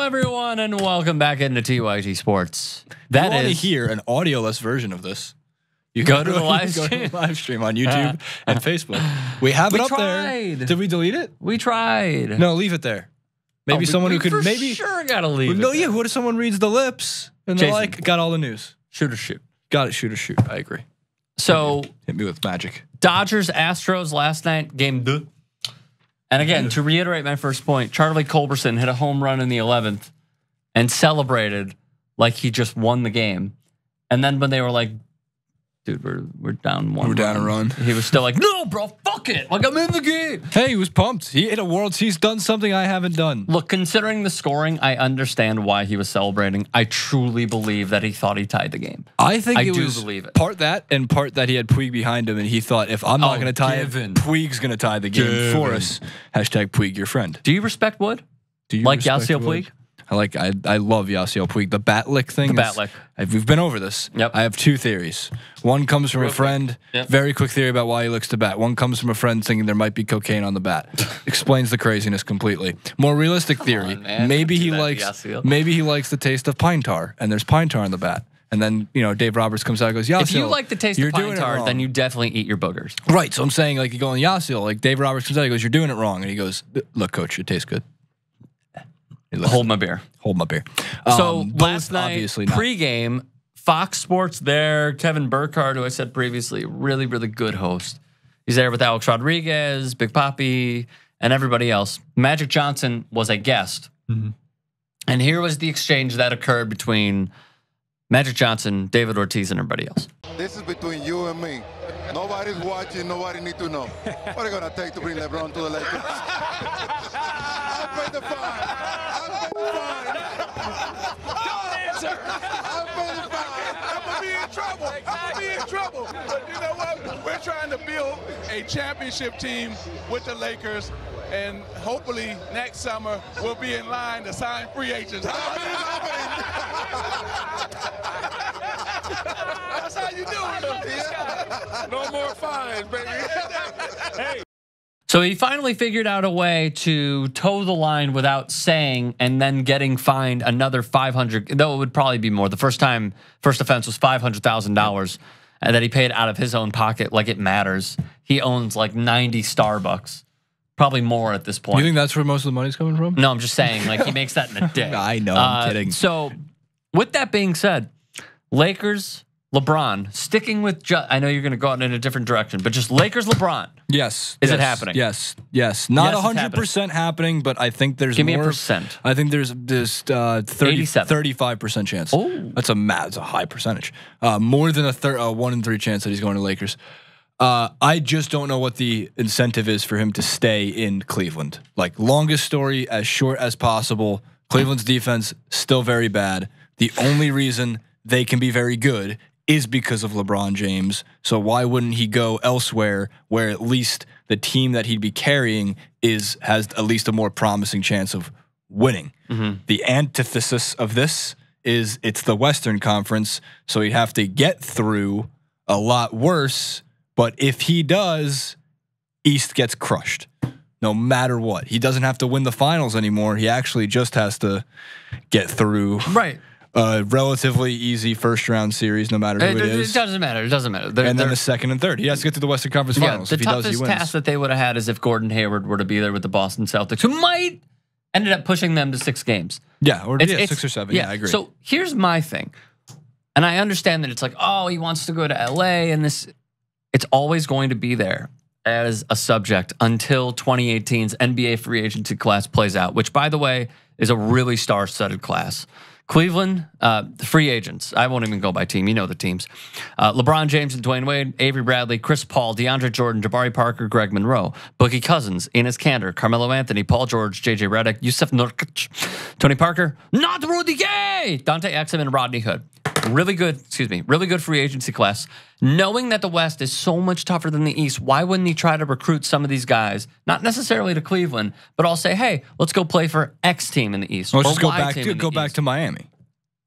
everyone, and welcome back into TYT Sports. That is, you want to hear an audioless version of this? You go to the live stream on YouTube and Facebook. We have it up there. Did we delete it? We tried. No, leave it there. Maybe someone who could maybe sure gotta leave. No, it yeah. What if someone reads the lips and they're like, got all the news? Shoot or shoot. Got it. Shoot or shoot. I agree. So hit me with magic. Dodgers Astros last night, game 2. And again, to reiterate my first point, Charlie Culberson hit a home run in the 11th and celebrated like he just won the game. And then when they were like, dude, we're down 1. We're down a run. He was still like, no, bro, fuck it. Like, I'm in the game. Hey, he was pumped. He hit a world. He's done something I haven't done. Look, considering the scoring, I understand why he was celebrating. I truly believe that he thought he tied the game. I think I it do was believe it. Part that and part that he had Puig behind him, and he thought, if I'm not going to tie it, Puig's going to tie the game for us. Hashtag Puig, your friend. Do you respect Wood? Do you like respect Yasiel Wood? Puig? I love Yasiel Puig. The bat lick thing. The bat lick. We've been over this. Yep. I have 2 theories. One comes from a friend. Yep. Very quick theory about why he licks the bat. One comes from a friend thinking there might be cocaine on the bat. Explains the craziness completely. More realistic theory. Maybe he likes the taste of pine tar, and there's pine tar on the bat. And then, you know, Dave Roberts comes out and goes, Yasiel, if you like the taste of pine tar, then you definitely eat your boogers. Right. So I'm saying, like, you go on Yasiel, like Dave Roberts comes out, he goes, you're doing it wrong. And he goes, look, coach, it tastes good. Hold my beer. Hold my beer. So last night, pregame, Fox Sports there, Kevin Burkhardt, who I said previously, really, really good host. He's there with Alex Rodriguez, Big Papi, and everybody else. Magic Johnson was a guest. And here was the exchange that occurred between Magic Johnson, David Ortiz, and everybody else. This is between you and me. Nobody's watching. Nobody need to know. What are you going to take to bring LeBron to the Lakers? I'll pay the fine. I'll pay the fine. Don't answer. I'll pay the fine. I'm going to be in trouble. I'm going to be in trouble. But you know what? We're trying to build a championship team with the Lakers. And hopefully next summer we'll be in line to sign free agents. That's how you do it. No more fines, baby. Hey. So he finally figured out a way to toe the line without saying and then getting fined another $500. Though it would probably be more. The first offense was $500,000 that he paid out of his own pocket. Like it matters. He owns like 90 Starbucks. Probably more at this point. You think that's where most of the money's coming from? No, I'm just saying, like, he makes that in a day. I know, I'm kidding. So, with that being said, Lakers, LeBron, sticking with, I know you're going to go out in a different direction, but just Lakers, LeBron. Yes. Is it happening? Yes. Not 100% happening, but I think there's Give more. me a percent. I think there's this 35% chance. Oh. That's a high percentage. More than a 1 in 3 chance that he's going to Lakers. I just don't know what the incentive is for him to stay in Cleveland. Like, longest story, as short as possible. Cleveland's defense still very bad. The only reason they can be very good is because of LeBron James. So why wouldn't he go elsewhere where at least the team that he'd be carrying has at least a more promising chance of winning? The antithesis of this is it's the Western Conference, so he'd have to get through a lot worse. But if he does, East gets crushed no matter what. He doesn't have to win the finals anymore. He actually just has to get through a relatively easy first-round series, no matter who it is. It doesn't matter. It doesn't matter. And then the second and third. He has to get to the Western Conference Finals. The if he does, he toughest wins. task that they would have had is if Gordon Hayward were to be there with the Boston Celtics, who might ended up pushing them to 6 games. Yeah, or 6 or 7. Yeah, I agree. So here's my thing. And I understand that it's like, oh, he wants to go to LA and this... It's always going to be there as a subject until 2018's NBA free agency class plays out, which, by the way, is a really star-studded class. Cleveland, the free agents. I won't even go by team. You know the teams. LeBron James and Dwayne Wade, Avery Bradley, Chris Paul, DeAndre Jordan, Jabari Parker, Greg Monroe, Boogie Cousins, Enes Kanter, Carmelo Anthony, Paul George, JJ Redick, Yusuf Nurkic, Tony Parker, not Rudy Gay, Dante Exum, and Rodney Hood. Really good free agency class. Knowing that the West is so much tougher than the East, why wouldn't he try to recruit some of these guys, not necessarily to Cleveland, but I'll say, hey, let's go play for X team in the East. Let's just go back to Miami.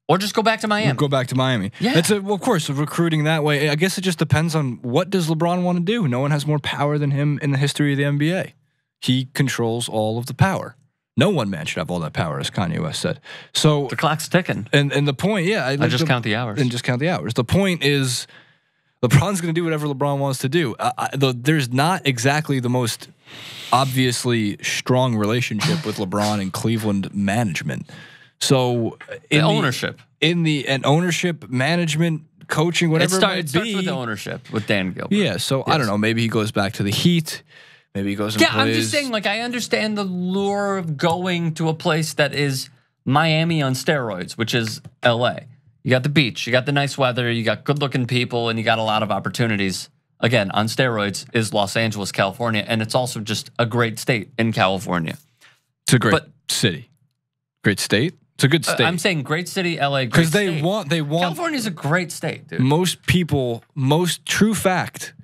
Or just go back to Miami. Go back to Miami. Yeah. That's well, of course, recruiting that way. I guess it just depends on what does LeBron want to do. No one has more power than him in the history of the NBA. He controls all of the power. No one man should have all that power, as Kanye West said. So The clock's ticking. and the point, yeah, I just count the hours. and just count the hours. The point is, LeBron's going to do whatever LeBron wants to do. There's not exactly the most obviously strong relationship with LeBron and Cleveland management. So The ownership. Ownership, management, coaching, whatever It starts be. with the ownership with Dan Gilbert. Yeah, so I don't know. Maybe he goes back to the Heat. Maybe he goes and Yeah, plays. I'm just saying, like, I understand the lure of going to a place that is Miami on steroids, which is LA. You got the beach, you got the nice weather, you got good-looking people, and you got a lot of opportunities. Again, on steroids is Los Angeles, California, and it's also just a great state in California. It's a great city. Great state. It's a good state. I'm saying great city, LA, great because state. they want California's a great state, dude. most people, true fact,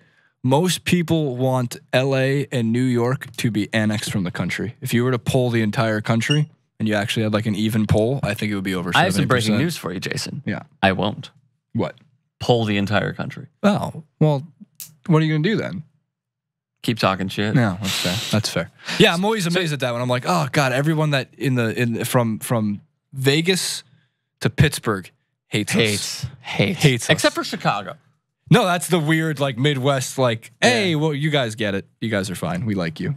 most people want LA and New York to be annexed from the country. If you were to poll the entire country and you actually had like an even poll, I think it would be over 70%. I have some breaking news for you, Jason. Yeah. I won't What? poll the entire country. Oh, well, what are you going to do then? Keep talking shit. No, that's fair. That's fair. Yeah, I'm always amazed at that when I'm like, oh God, everyone that from Vegas to Pittsburgh hates us. Hates us. Except for Chicago. No, that's the weird like Midwest like, hey, well, you guys get it. You guys are fine. We like you.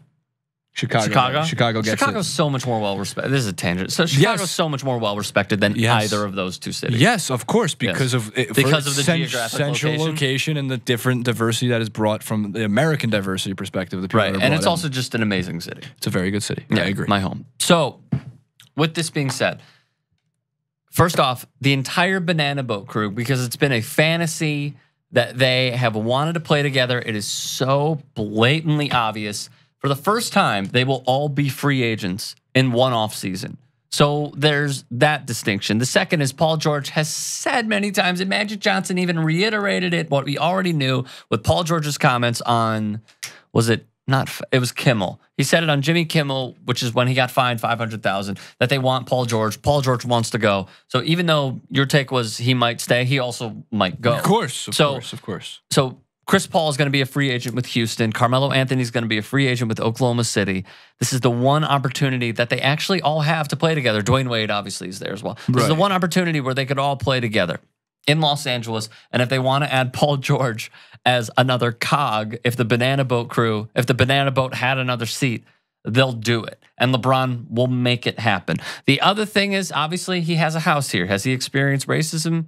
Chicago gets Chicago's it. so much more well respected. This is a tangent. So Chicago's so much more well respected than either of those two cities. Yes, of course, because of the geographic central location and the different diversity that is brought from the American diversity perspective. The people Right, that are and brought it's in. also just an amazing city. It's a very good city. Yeah, I agree. My home. So, with this being said, first off, the entire Banana Boat crew, because it's been a fantasy that they have wanted to play together. It is so blatantly obvious. For the first time, they will all be free agents in one offseason. So there's that distinction. The second is Paul George has said many times, and Magic Johnson even reiterated it, what we already knew with Paul George's comments on, it was Kimmel. He said it on Jimmy Kimmel, which is when he got fined $500,000, that they want Paul George. Paul George wants to go. So even though your take was he might stay, he also might go. Of course. So Chris Paul is going to be a free agent with Houston. Carmelo Anthony is going to be a free agent with Oklahoma City. This is the one opportunity that they actually all have to play together. Dwayne Wade obviously is there as well. This is the one opportunity where they could all play together in Los Angeles. And if they want to add Paul George as another cog, if the Banana Boat crew, if the Banana Boat had another seat, they'll do it. And LeBron will make it happen. The other thing is, obviously, he has a house here. Has he experienced racism?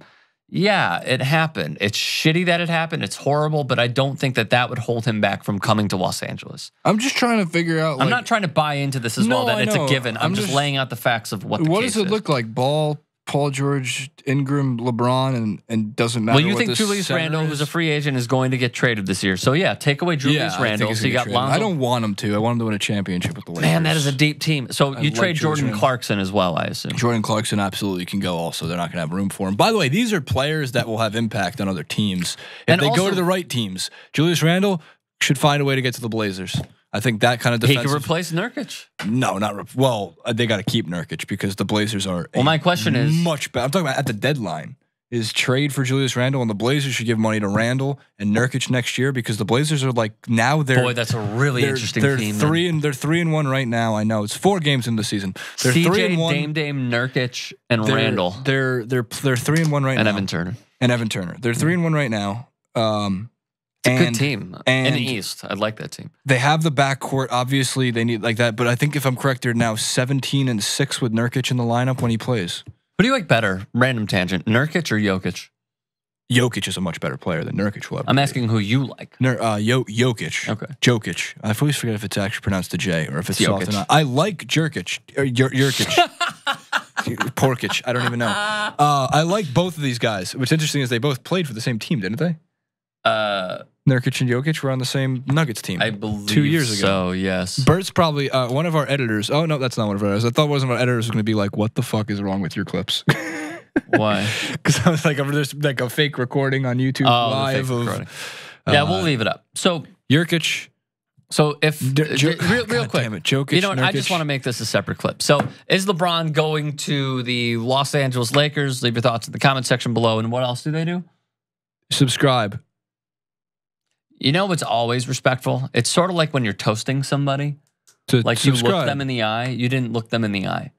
Yeah, it happened. It's shitty that it happened. It's horrible, but I don't think that would hold him back from coming to Los Angeles. I'm just trying to figure out. I'm not trying to buy into this as well, that it's a given. I'm just laying out the facts of what the What case does it is. look like? Ball, Paul George, Ingram, LeBron, and doesn't matter. Well, you what think the Julius center Randle, is? who's a free agent, is going to get traded this year? So yeah, take away Julius Randle. So you got Lonzo. I don't want him to. I want him to win a championship with the Lakers. Man, that is a deep team. So you trade Jordan Clarkson as well, I assume. Jordan Clarkson absolutely can go also. They're not going to have room for him. By the way, these are players that will have impact on other teams. If they go to the right teams, Julius Randle should find a way to get to the Blazers. I think that kind of defensive. He could replace Nurkic. No, not well. They got to keep Nurkic because the Blazers are. Well, my question is much better. I'm talking about at the deadline. Is trade for Julius Randle, and the Blazers should give money to Randle and Nurkic next year because the Blazers are like now they're. Boy, that's a really interesting team. They're 3-1 right now. I know it's 4 games in the season. They're CJ, 3-1. Dame, Nurkic, and Randle. They're 3-1 right now. And Evan Turner. They're 3-1 right now. It's a good team in the East. I like that team. They have the backcourt. Obviously, they need like that. But I think if I'm correct, they're now 17-6 with Nurkic in the lineup when he plays. Who do you like better? Random tangent. Nurkic or Jokic? Jokic is a much better player than Nurkic will ever I'm asking who you like. Jokic. Okay. Jokic. I always forget if it's actually pronounced a J or if it's soft Jokic. or not. I like Jurkic. Jurkic. Porkic. I don't even know. I like both of these guys. What's interesting is they both played for the same team, didn't they? Nurkic and Jokic were on the same Nuggets team. I believe 2 years ago. So, yes. Bert's probably one of our editors. Oh, no, that's not one of our editors. I thought one of our editors was going to be like, what the fuck is wrong with your clips? Why? Because I was like, there's like a fake recording on YouTube live of. Yeah, we'll leave it up. So, Jurkic. So if real quick, damn it, Jokic, you know what? Nurkic. I just want to make this a separate clip. So is LeBron going to the Los Angeles Lakers? Leave your thoughts in the comment section below. And what else do they do? Subscribe. You know what's always respectful? It's sort of like when you're toasting somebody. Like you looked them in the eye. You didn't look them in the eye.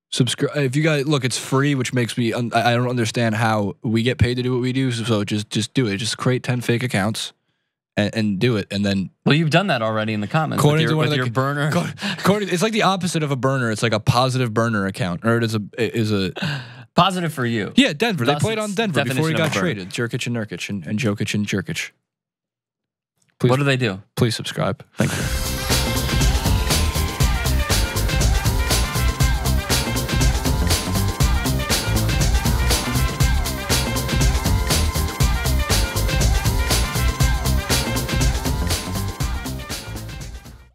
Subscribe. If you guys look, it's free, which makes me. I don't understand how we get paid to do what we do. So just do it. Just create 10 fake accounts, and do it, and then. Well, you've done that already in the comments. According with your burner. It's like the opposite of a burner. It's like a positive burner account, or it is a positive for you. Yeah, Denver. They played on Denver before he got traded. Jerkic and Nurkic and Jokic and Jerkic. Please, what do they do? Please subscribe. Thank you.